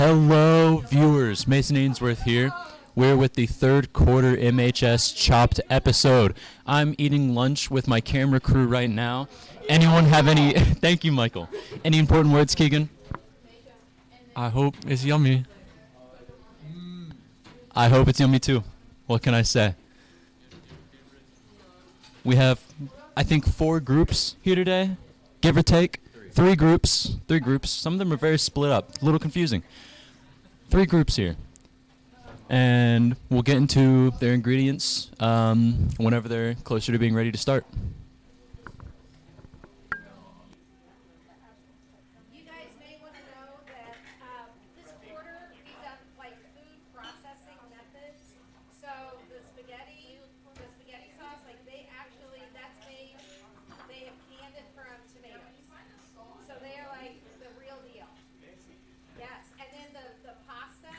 Hello, viewers. Mason Ainsworth here. We're with the third quarter MHS Chopped episode. I'm eating lunch with my camera crew right now. Anyone have any... Thank you, Michael. Any important words, Keegan? I hope it's yummy. I hope it's yummy too. What can I say? We have, I think, 4 groups here today, give or take. 3 groups. Some of them are very split up. A little confusing. 3 groups here. And we'll get into their ingredients whenever they're closer to being ready to start. You guys may want to know that this quarter we've done like food processing methods. So the spaghetti sauce, like they actually, that's made, they have canned it from tomatoes. So they are like the real deal. Yes, and then the pasta,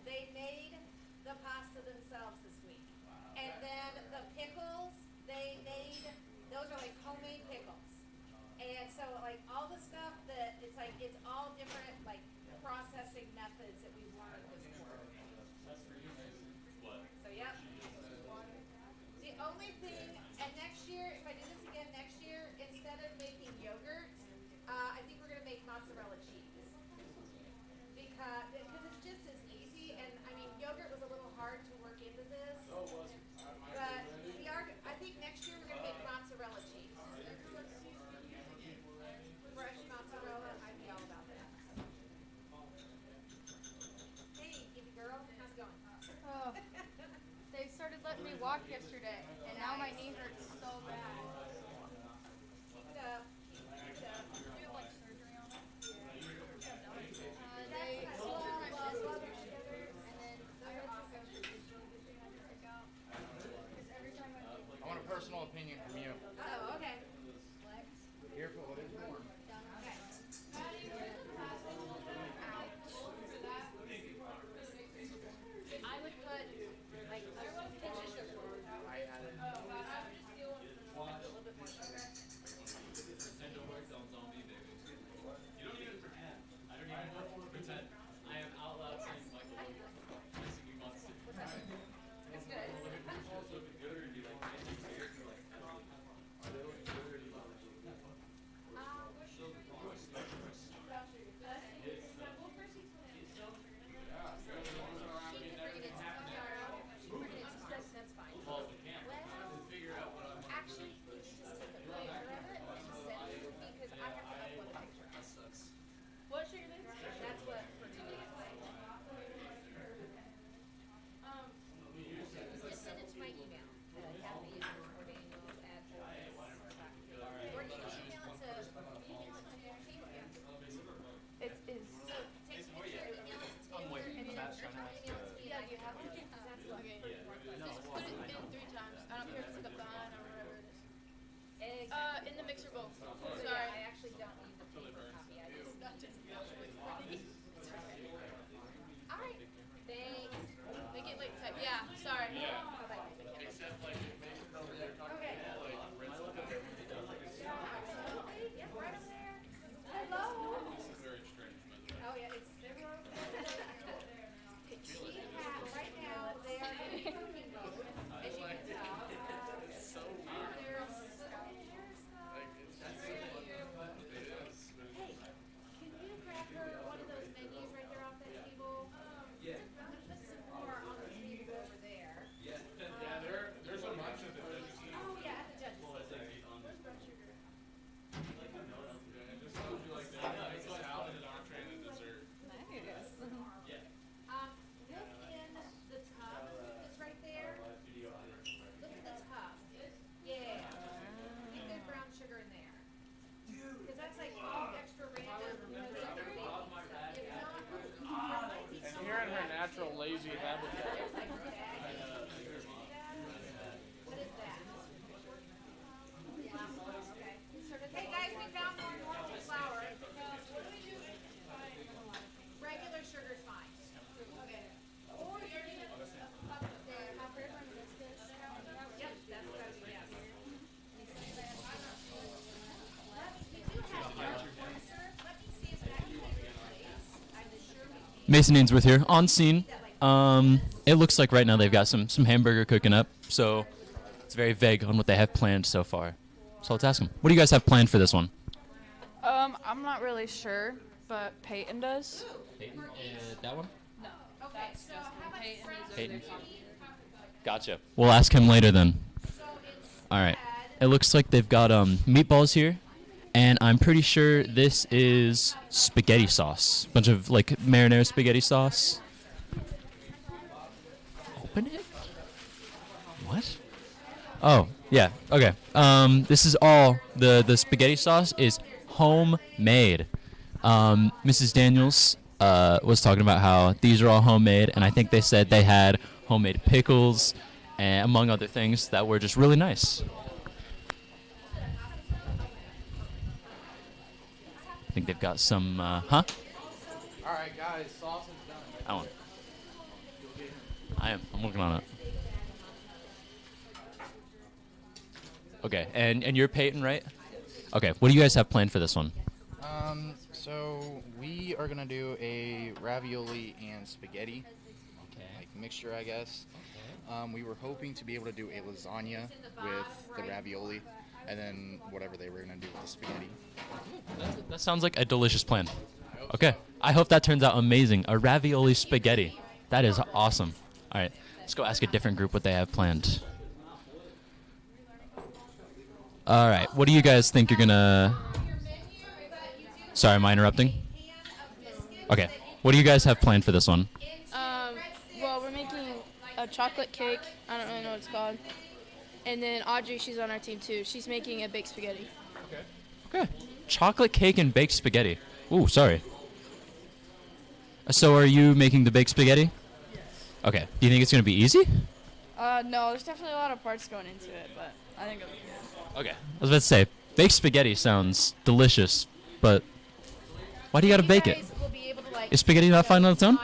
they made the pasta themselves this week. And then the pickles, they made, those are like homemade pickles. And so like all the stuff that, it's like, it's all different like processing methods that we've learned this quarter. So yep. The only thing, and next year, if I did this again next year, instead of making yogurt, I think we're gonna make mozzarella cheese. Because it's just as easy, and I mean, yogurt was a little hard to work into this. But we are, I think next year we're gonna make mozzarella cheese. Fresh mozzarella, I'd be all about that. Hey, Evie girl, how's it going? Oh, they started letting me walk yesterday, and now my knee hurts so bad. Keep it up. Keep it up. Do you have like surgery on it? They sutured my muscles together, and then I had to go check out. Because every time I get I want a personal opinion from you. Oh, okay. Careful, it is warm. Okay. I would put like a pinch of sugar. That's fine. Well, actually, we should just take a picture of it and send it to me because I have to upload a picture. What sugar is it? That's what we're doing. Just send it to my email. Kathy or Daniel's address. Or you can email it to Taylor. It is. So take a picture, email it to Taylor, and then email it to me. Yeah, you have it? That's what. Okay. Just put it in 3 times. I don't care if it's like a bun or whatever it is. Exactly. In the mixer bowl. So Sorry. yeah, I actually don't need the paper copy. I just. All right. Thanks. Make it like type. Yeah, sorry. Bye-bye. Okay. Absolutely. Yep, right over there. Hello. Oh, yeah, it's she has, right now, they are in cooking mode, as you can tell. They're so Hey, can you grab her one of those menus right there off that table? I'm gonna put some more on the table over there. There's a bunch of it. Oh, yeah, at the judges. Where's brown sugar? It just tells you like that. It's a salad, an entree, and a dessert. Look in the tub that's right there. Look at the tub. Yeah. Get that brown sugar in there. Because that's like all extra random. If not, And you're in her natural lazy habitat. there's like that. What is that? Okay. Hey guys, we found more normal flour. What do we do? Regular sugar's fine. Okay. Or you need a cup there. Yep, that's what I would guess. We do have our syrup. Let me see if that can be replaced. I'm sure we can. Mason Ainsworth here, on scene. It looks like right now they've got some hamburger cooking up, so it's very vague on what they have planned so far. So let's ask them. What do you guys have planned for this one? I'm not really sure, but Peyton does. Peyton, that one? No, that's Justin. Peyton is Peyton. Gotcha. We'll ask him later then. All right. It looks like they've got meatballs here, and I'm pretty sure this is spaghetti sauce. Bunch of like marinara spaghetti sauce. Open it? What? Oh, yeah. Okay. This is all the spaghetti sauce is homemade. Mrs. Daniels was talking about how these are all homemade, and I think they said they had homemade pickles, and among other things that were just really nice. I think they've got some, All right, guys, sauce is done. That one. I'm working on it. Okay, and you're Peyton, right? Okay, what do you guys have planned for this one? So we are gonna do a ravioli and spaghetti like mixture, I guess. We were hoping to be able to do a lasagna with the ravioli, and then whatever they were gonna do with the spaghetti. That sounds like a delicious plan. Okay, I hope that turns out amazing. A ravioli spaghetti. That is awesome. All right, let's go ask a different group what they have planned. All right, what do you guys think you're gonna... Sorry, am I interrupting? Okay, what do you guys have planned for this one? Well, we're making a chocolate cake. I don't really know what it's called. And then Audrey, she's on our team too. She's making a baked spaghetti. Okay, chocolate cake and baked spaghetti. Ooh, sorry. So are you making the baked spaghetti? Yes. Okay, do you think it's gonna be easy? No, there's definitely a lot of parts going into it, but I think it'll be good. Okay, I was about to say, baked spaghetti sounds delicious, but why do you gotta bake it? Is spaghetti not fine on its own?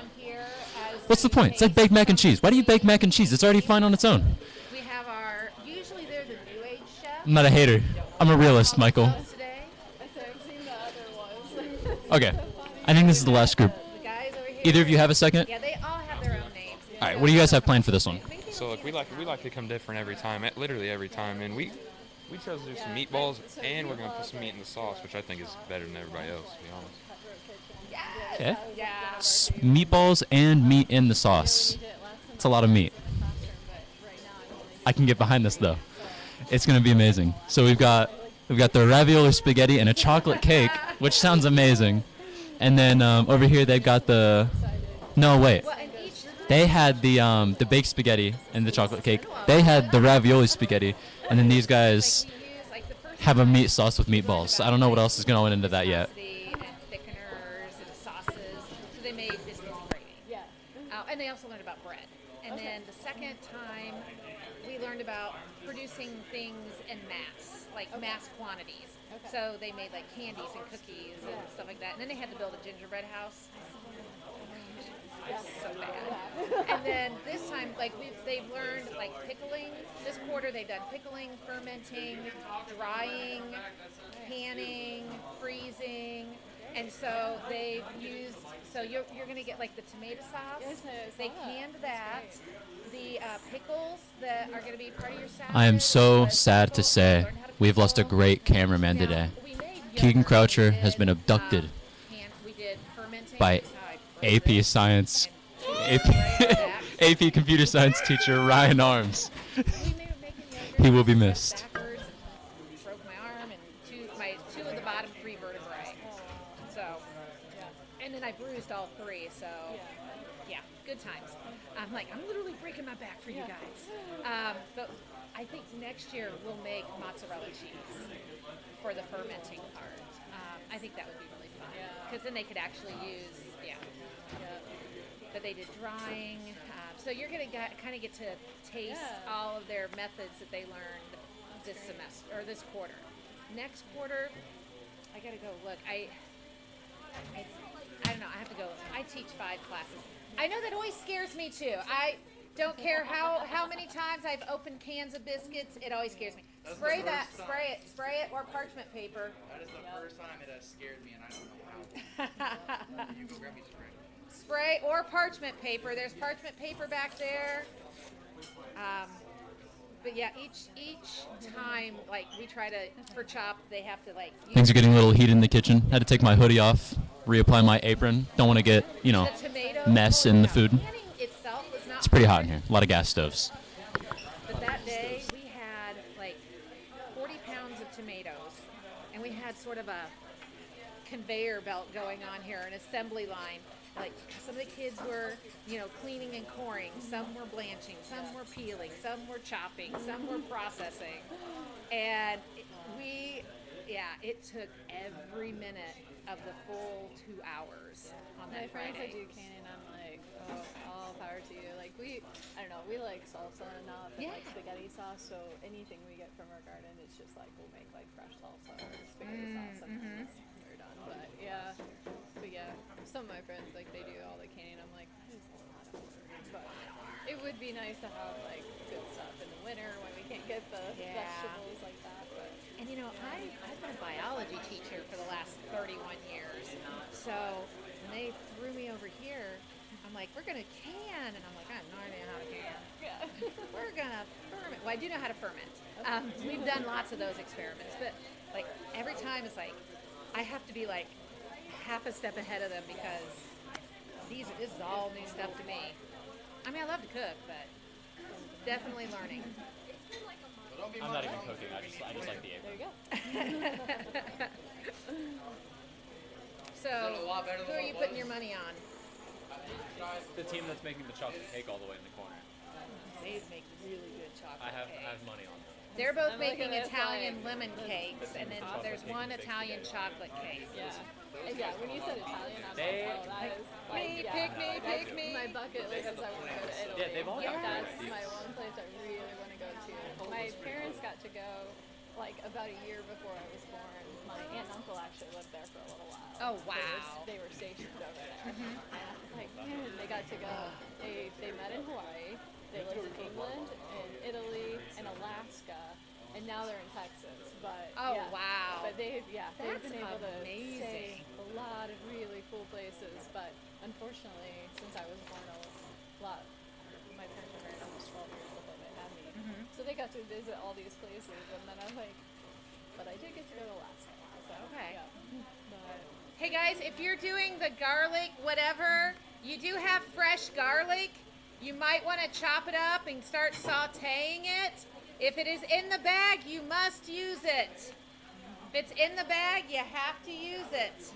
What's the point? It's like baked mac and cheese. Why do you bake mac and cheese? It's already fine on its own. We have our, usually they're the New Age chef. I'm not a hater. I'm a realist, Michael. Today, I've seen the other ones. Okay, I think this is the last group. the guys over here. Either of you have a second? Yeah, they all have their own names. All right, what do you guys have planned for this one? So look, we like to come different every time, literally every time, and we chose to do some meatballs, and we're gonna put some meat in the sauce, which I think is better than everybody else, to be honest. Okay. Meatballs and meat in the sauce. It's a lot of meat. I can get behind this though. It's gonna be amazing. So we've got the ravioli spaghetti and a chocolate cake, which sounds amazing. And then over here they've got the. No wait. They had the baked spaghetti and the chocolate cake. They had the ravioli spaghetti, and then these guys have a meat sauce with meatballs. I don't know what else is going into that yet. Thickeners and sauces. So they made biscuits and gravy. Yeah. And they also learned about bread. And then the second time, we learned about producing things in mass, like mass quantities. So they made like candies and cookies and stuff like that. And then they had to build a gingerbread house. It's so bad. And then this time, like they've learned like pickling. This quarter they've done pickling, fermenting, drying, canning, freezing, and so they've used. So you're gonna get like the tomato sauce. Yes, I saw They that. canned that. The pickles that are gonna be part of your salad. I am so the sad to pickles, say learn how to we've lost a pickle. great cameraman Now, today. we made Keegan yogurt, Croucher we has did, been abducted we did fermenting by AP Science, AP Computer Science teacher Ryan Arms. He will be missed. Backwards and broke my arm and two of the bottom three vertebrae. So, and then I bruised all three. So, yeah, good times. I'm like, I'm literally breaking my back for you guys. But I think next year we'll make mozzarella cheese for the fermenting part. I think that would be really fun because then they could actually use, But they did drying. So you're going to kind of get to taste all of their methods that they learned this semester or this quarter. Next quarter, I got to go look. I don't know. I have to go. I teach 5 classes. I know that always scares me too. I don't care how many times I've opened cans of biscuits. It always scares me. Spray it, or parchment paper. That is the first time it has scared me, and I don't know how. You go grab me spray. spray or parchment paper. There's parchment paper back there. But yeah, each time, like, we try to, for chop, they have to, like, use Things are getting a little heated in the kitchen. Had to take my hoodie off, reapply my apron. Don't want to get, the tomatoes. mess in the food. Canning itself was not It's pretty hot hard, in here. A lot of gas stoves. But that day, we had, like, 40 pounds of tomatoes. And we had sort of a conveyor belt going on here, an assembly line. Like, some of the kids were, cleaning and coring. Some were blanching. Some were peeling. Some were chopping. Some were processing. And it took every minute of the full 2 hours on that My friends that Friday. do canning, I'm like, oh, all power to you. Like, we like salsa enough and like spaghetti sauce, so anything we get from our garden, it's just like, we'll make like fresh salsa or spaghetti sauce and then we're done. But yeah, some of my friends, like, they do all the canning. I'm like, that is a lot of work. But it would be nice to have like good stuff in the winter when we can't get the vegetables like that. But And I've been a biology teacher for the last 31 years. So when they threw me over here, I'm like, we're going to can. And I'm like, I have no idea how to can. yeah. We're going to ferment. Well, I do know how to ferment. We've done lots of those experiments. But, like, every time it's like, I have to be, like, half a step ahead of them because this is all new stuff to me. I mean, I love to cook, but definitely learning. I'm not even cooking. I just like the There apron. you go. So, who are you putting your money on? The team that's making the chocolate cake all the way in the corner. They make really good chocolate cake. money on them. They're both I'm looking making at Italian like lemon cakes, and then there's one Italian chocolate cake. Yeah. Yeah, when you said Italian, I'm like, oh, that is like, Pick me. my bucket list is I want to go to Italy. Yeah, they've all got That's my one place I really want to go to. My parents got to go like about a year before I was born. My aunt and uncle actually lived there for a little while. Oh, wow. They were stationed over there. And I was like, man, they got to go. They met in Hawaii. They lived in England and Italy and Alaska. And now they're in Texas. But Oh, yeah. wow. But they've That's been able to amazing. stay a lot of really cool places. But unfortunately, since I was born a lot, my parents were married almost 12 years before they had me. So they got to visit all these places, and then I'm like, but I did get to go to Alaska. So, Okay. Yeah. But Hey guys, if you're doing the garlic whatever, you do have fresh garlic. You might want to chop it up and start sautéing it. If it is in the bag, you must use it. If it's in the bag, you have to use it.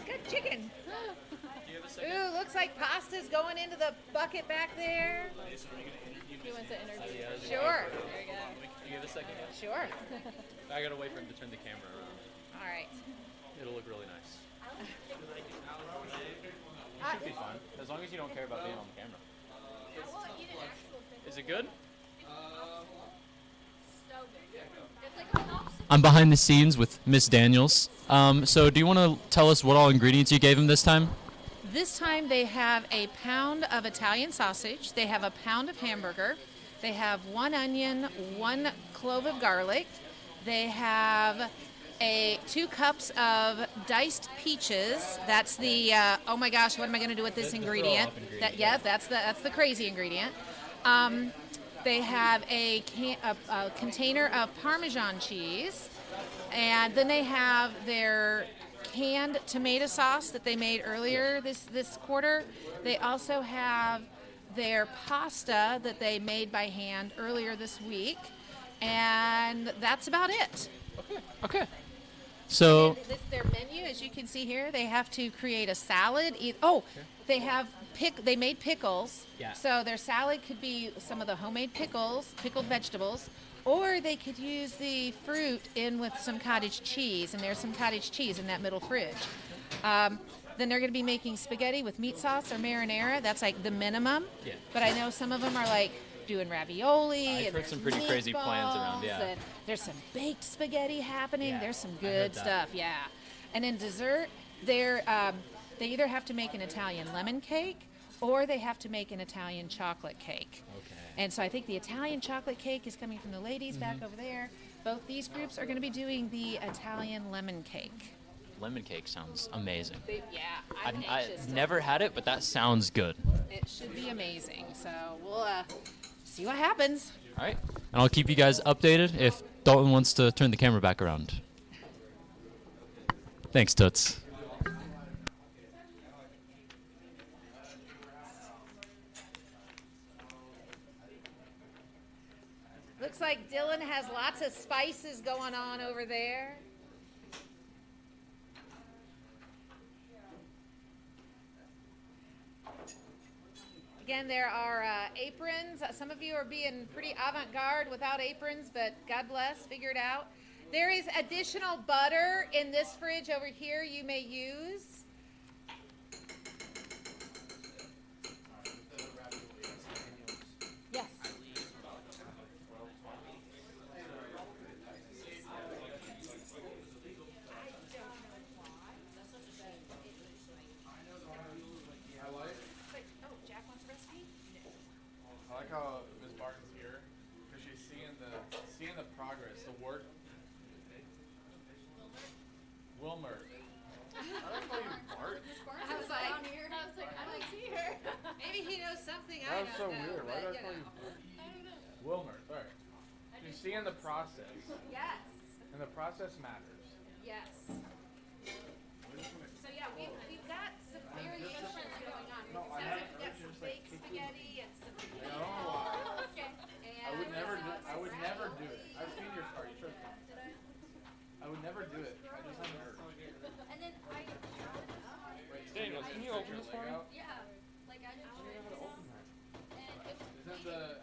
Good chicken. Ooh, looks like pasta's going into the bucket back there. he wants to interview. Sure. There you go. You give a second. Sure. I gotta wait for him to turn the camera around. All right. It'll look really nice. Should be fun, as long as you don't care about being on the camera. Is it good? I'm behind the scenes with Miss Daniels. So do you want to tell us what all ingredients you gave him this time? This time they have a pound of Italian sausage, they have a pound of hamburger, they have 1 onion, 1 clove of garlic, they have 2 cups of diced peaches. That's the oh my gosh, what am I going to do with this ingredient? That's the crazy ingredient. They have a container of Parmesan cheese, and then they have their canned tomato sauce that they made earlier this quarter. They also have their pasta that they made by hand earlier this week, and that's about it. Okay. So Their menu, as you can see here, they have to create a salad. They made pickles. Yeah. So their salad could be some of the homemade pickles, pickled vegetables, or they could use the fruit in with some cottage cheese, and there's some cottage cheese in that middle fridge. Then they're going to be making spaghetti with meat sauce or marinara. That's like the minimum. Yeah. But I know some of them are like doing ravioli. I've and heard there's some pretty crazy plans around, meatballs, yeah. and there's some baked spaghetti happening. Yeah, There's some I heard good that. stuff, yeah. And in dessert, they either have to make an Italian lemon cake or they have to make an Italian chocolate cake. Okay. And so I think the Italian chocolate cake is coming from the ladies back over there. Both these groups are going to be doing the Italian lemon cake. Lemon cake sounds amazing. I'm anxious I've to- never had it, but that sounds good. It should be amazing. So we'll see what happens. All right. And I'll keep you guys updated if Dalton wants to turn the camera back around. Thanks, Toots. Looks like Dylan has lots of spices going on over there. Again, there are aprons. Some of you are being pretty avant-garde without aprons, but God bless, figure it out. There is additional butter in this fridge over here you may use. Yes. I like how Ms. Martin's here because she's seeing the progress, the work. Wilmer. I don't call you Bart. I was like, I don't see her. maybe he knows something I That's don't so know. weird. Why but, did I call you know. Bart? Wilmer, sorry. She's seeing the process, Yes, and the process matters. yes. So yeah, we've got some variations going on. We've got some baked spaghetti and some No, okay. I would never do. I would never do it. I've seen your card. You trust me. I would never do it. I just haven't heard. And then I Daniel, can you open this for me? yeah, like I know. Isn't the